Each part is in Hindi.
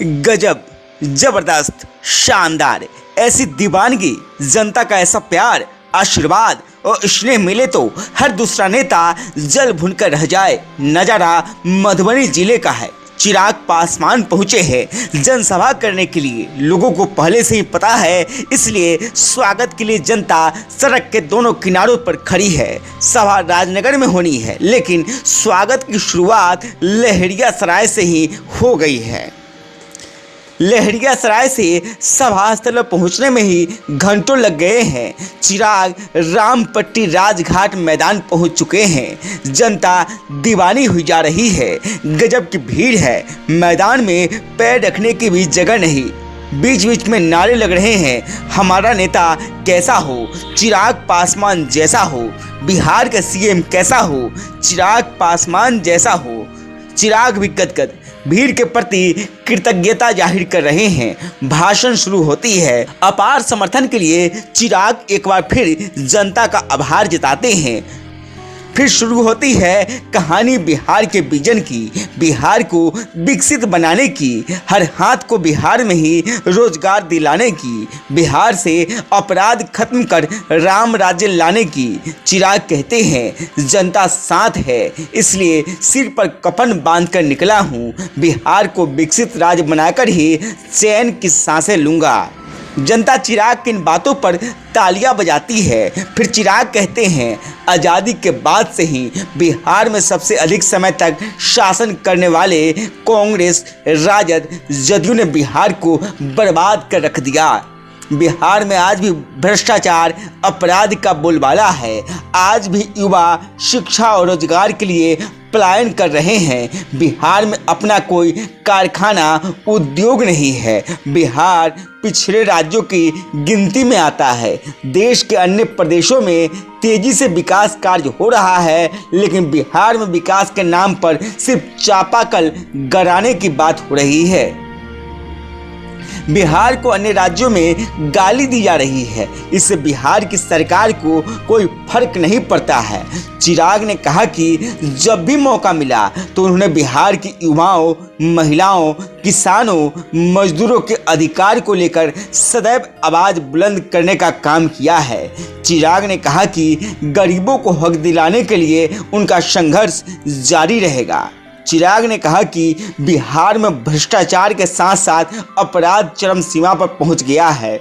गजब, जबरदस्त, शानदार, ऐसी दीवानगी, जनता का ऐसा प्यार, आशीर्वाद और स्नेह मिले तो हर दूसरा नेता जल भुनकर रह जाए। नजारा मधुबनी जिले का है। चिराग पासवान पहुंचे हैं जनसभा करने के लिए। लोगों को पहले से ही पता है, इसलिए स्वागत के लिए जनता सड़क के दोनों किनारों पर खड़ी है। सभा राजनगर में होनी है, लेकिन स्वागत की शुरुआत लहरियासराय से ही हो गई है। लहरियासराय से सभा स्थल पर पहुंचने में ही घंटों लग गए हैं। चिराग रामपट्टी राजघाट मैदान पहुंच चुके हैं। जनता दीवानी हुई जा रही है। गजब की भीड़ है। मैदान में पैर रखने की भी जगह नहीं। बीच बीच में नारे लग रहे हैं, हमारा नेता कैसा हो, चिराग पासवान जैसा हो, बिहार का सीएम कैसा हो, चिराग पासवान जैसा हो। चिराग भी गदगद भीड़ के प्रति कृतज्ञता जाहिर कर रहे हैं। भाषण शुरू होती है। अपार समर्थन के लिए चिराग एक बार फिर जनता का आभार जताते हैं। फिर शुरू होती है कहानी बिहार के विजन की, बिहार को विकसित बनाने की, हर हाथ को बिहार में ही रोजगार दिलाने की, बिहार से अपराध खत्म कर राम राज्य लाने की। चिराग कहते हैं, जनता साथ है, इसलिए सिर पर कफन बांधकर निकला हूँ। बिहार को विकसित राज्य बनाकर ही चैन की सांसें लूँगा। जनता चिराग की इन बातों पर तालियां बजाती है। फिर चिराग कहते हैं, आज़ादी के बाद से ही बिहार में सबसे अधिक समय तक शासन करने वाले कांग्रेस, राजद, जदयू ने बिहार को बर्बाद कर रख दिया। बिहार में आज भी भ्रष्टाचार, अपराध का बोलबाला है। आज भी युवा शिक्षा और रोजगार के लिए पलायन कर रहे हैं। बिहार में अपना कोई कारखाना, उद्योग नहीं है। बिहार पिछड़े राज्यों की गिनती में आता है। देश के अन्य प्रदेशों में तेजी से विकास कार्य हो रहा है, लेकिन बिहार में विकास के नाम पर सिर्फ चापाकल गड़ाने की बात हो रही है। बिहार को अन्य राज्यों में गाली दी जा रही है। इससे बिहार की सरकार को कोई फर्क नहीं पड़ता है। चिराग ने कहा कि जब भी मौका मिला तो उन्होंने बिहार की युवाओं, महिलाओं, किसानों, मजदूरों के अधिकार को लेकर सदैव आवाज बुलंद करने का काम किया है। चिराग ने कहा कि गरीबों को हक दिलाने के लिए उनका संघर्ष जारी रहेगा। चिराग ने कहा कि बिहार में भ्रष्टाचार के साथ साथ अपराध चरम सीमा पर पहुंच गया है।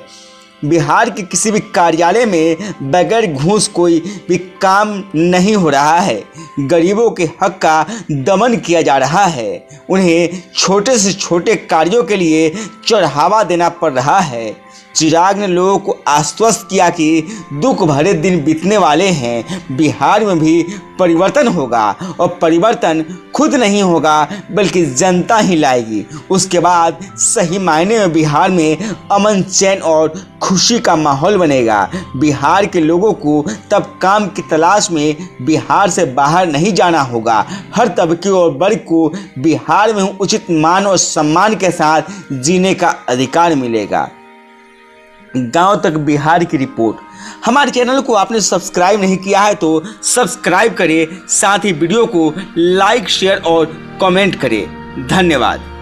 बिहार के किसी भी कार्यालय में बगैर घूस कोई भी काम नहीं हो रहा है। गरीबों के हक का दमन किया जा रहा है। उन्हें छोटे से छोटे कार्यों के लिए चढ़ावा देना पड़ रहा है। चिराग ने लोगों को आश्वस्त किया कि दुख भरे दिन बीतने वाले हैं। बिहार में भी परिवर्तन होगा, और परिवर्तन खुद नहीं होगा बल्कि जनता ही लाएगी। उसके बाद सही मायने में बिहार में अमन, चैन और खुशी का माहौल बनेगा। बिहार के लोगों को तब काम की तलाश में बिहार से बाहर नहीं जाना होगा। हर तबके और वर्ग को बिहार में उचित मान और सम्मान के साथ जीने का अधिकार मिलेगा। गांव तक बिहार की रिपोर्ट। हमारे चैनल को आपने सब्सक्राइब नहीं किया है तो सब्सक्राइब करें, साथ ही वीडियो को लाइक, शेयर और कमेंट करें। धन्यवाद।